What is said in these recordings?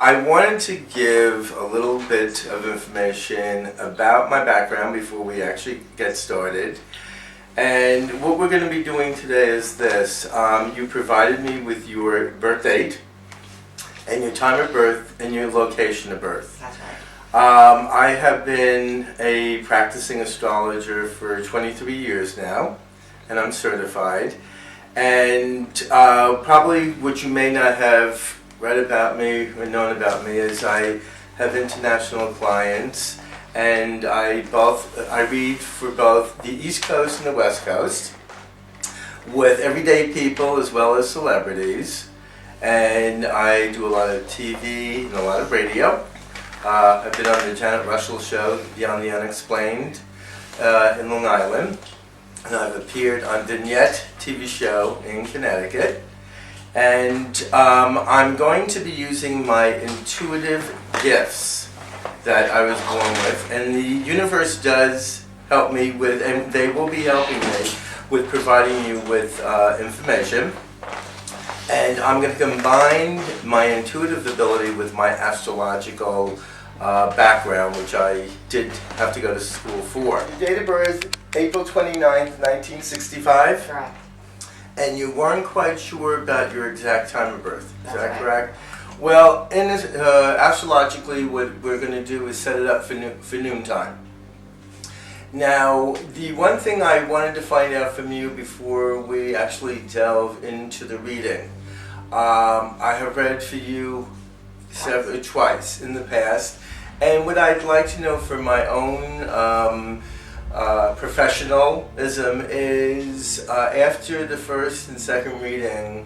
I wanted to give a little bit of information about my background before we actually get started. And what we're going to be doing today is this. You provided me with your birth date and your time of birth and your location of birth. That's right. I have been a practicing astrologer for 23 years now, and I'm certified. And probably what you may not have read about me or known about me is I have international clients, and I read for both the East Coast and the West Coast with everyday people as well as celebrities, and I do a lot of TV and a lot of radio. I've been on the Janet Russell show, Beyond the Unexplained, in Long Island, and I've appeared on Vignette TV show in Connecticut. And I'm going to be using my intuitive gifts that I was born with, and the universe does help me with, and they will be helping me with providing you with information. And I'm going to combine my intuitive ability with my astrological background, which I did have to go to school for. Your date of birth, April 29th, 1965? Correct. And you weren't quite sure about your exact time of birth. Is That's that right. correct? Well, in this, astrologically, what we're going to do is set it up for noontime. Now, the one thing I wanted to find out from you before we actually delve into the reading, I have read for you twice in the past, and what I'd like to know for my own professionalism is after the first and second reading,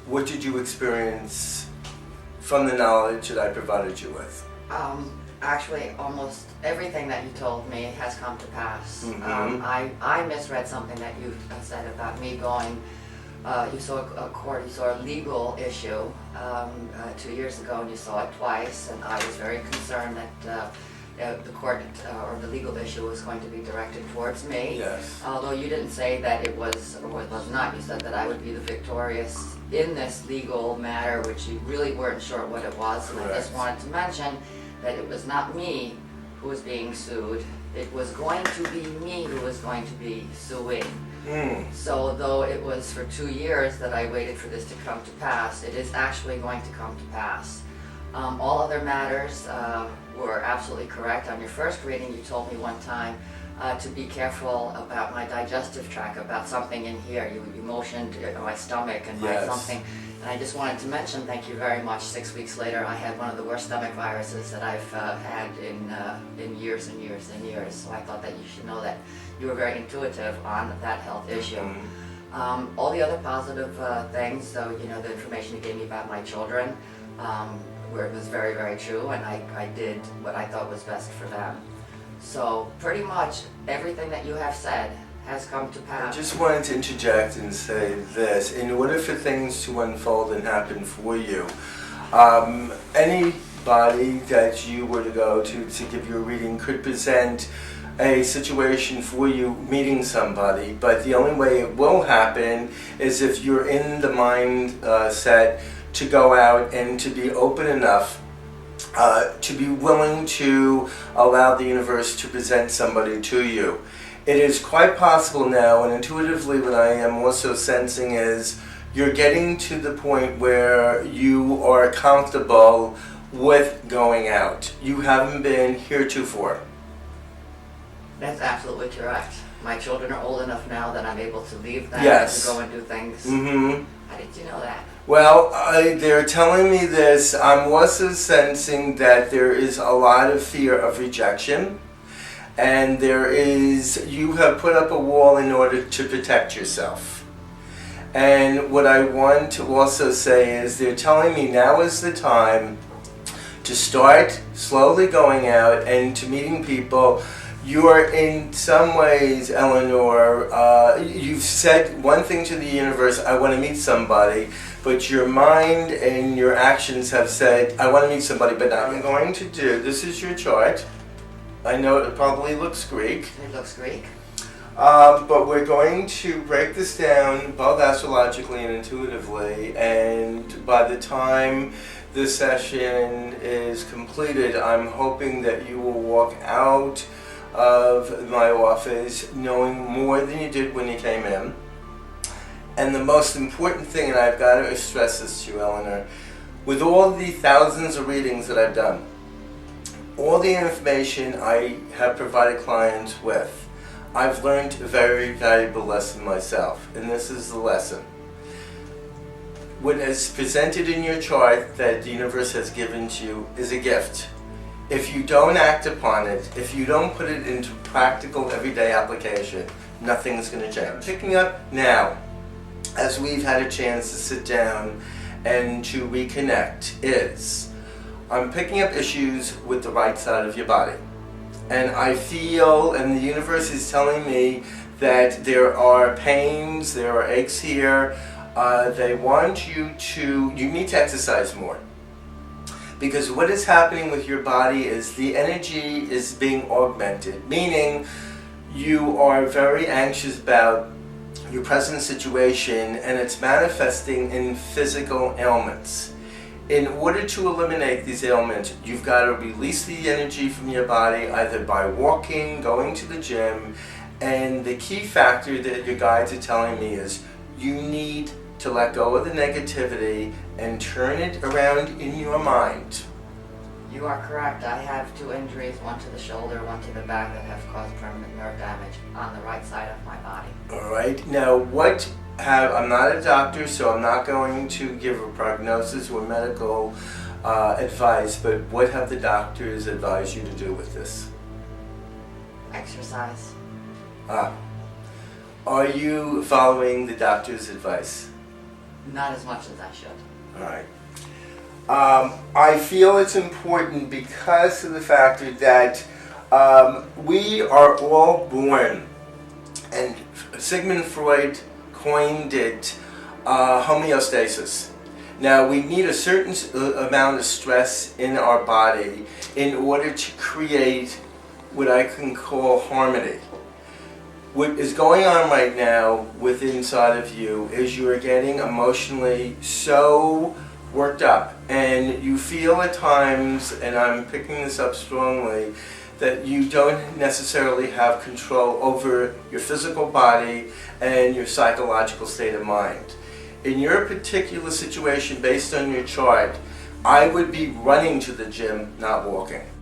what did you experience from the knowledge that I provided you with? Actually, almost everything that you told me has come to pass. Mm-hmm. I misread something that you said about me going. You saw a court, you saw a legal issue 2 years ago, and you saw it twice, and I was very concerned that the court or the legal issue was going to be directed towards me. Yes. Although you didn't say that it was or it was not, you said that I would be the victorious in this legal matter, which you really weren't sure what it was. And I just wanted to mention that it was not me who was being sued. It was going to be me who was going to be suing. So though it was for 2 years that I waited for this to come to pass, it is actually going to come to pass. All other matters were absolutely correct. On your first reading, you told me one time to be careful about my digestive tract, about something in here. You motioned my stomach and my something. And I just wanted to mention, thank you very much. 6 weeks later, I had one of the worst stomach viruses that I've had in years and years and years. So I thought that you should know that you were very intuitive on that health issue. All the other positive things, so the information you gave me about my children, where it was very, very true, and I did what I thought was best for them. So pretty much everything that you have said has come to pass. I just wanted to interject and say this. In order for things to unfold and happen for you, anybody that you were to go to give you a reading could present a situation for you meeting somebody, but the only way it will happen is if you're in the mindset to go out and to be open enough to be willing to allow the universe to present somebody to you. It is quite possible now, and intuitively what I am also sensing is you're getting to the point where you are comfortable with going out. You haven't been heretofore. That's absolutely correct. My children are old enough now that I'm able to leave them Yes. and to go and do things. Mm-hmm. How did you know that? Well, they're telling me this. I'm also sensing that there is a lot of fear of rejection, and you have put up a wall in order to protect yourself. And what I want to also say is they're telling me now is the time to start slowly going out and to meeting people. You are in some ways, Eleanor, you've said one thing to the universe, I want to meet somebody, but your mind and your actions have said, I want to meet somebody, but I'm going to do, this is your chart. I know it probably looks Greek. It looks Greek. But we're going to break this down both astrologically and intuitively, and by the time this session is completed, I'm hoping that you will walk out of my office knowing more than you did when you came in. And the most important thing, and I've got to stress this to you, Eleanor, with all the thousands of readings that I've done, all the information I have provided clients with, I've learned a very valuable lesson myself, and this is the lesson. What is presented in your chart that the universe has given to you is a gift. If you don't act upon it, if you don't put it into practical everyday application, nothing's going to change. Picking up now, as we've had a chance to sit down and to reconnect, is I'm picking up issues with the right side of your body. And I feel, and the universe is telling me, that there are pains, there are aches here. They want you need to exercise more. Because what is happening with your body is the energy is being augmented, meaning you are very anxious about your present situation, and it's manifesting in physical ailments. In order to eliminate these ailments, you've got to release the energy from your body either by walking, going to the gym, and the key factor that your guides are telling me is you need to let go of the negativity and turn it around in your mind. You are correct. I have 2 injuries, one to the shoulder, one to the back, that have caused permanent nerve damage on the right side of my body. All right. Now, I'm not a doctor, so I'm not going to give a prognosis or medical advice, but what have the doctors advised you to do with this? Exercise. Are you following the doctor's advice? Not as much as I should. All right. I feel it's important because of the factor that we are all born, and Sigmund Freud coined it, homeostasis. Now, we need a certain amount of stress in our body in order to create what I can call harmony. What is going on right now with inside of you is you are getting emotionally so worked up, and you feel at times, and I'm picking this up strongly, that you don't necessarily have control over your physical body and your psychological state of mind. In your particular situation, based on your chart, I would be running to the gym, not walking.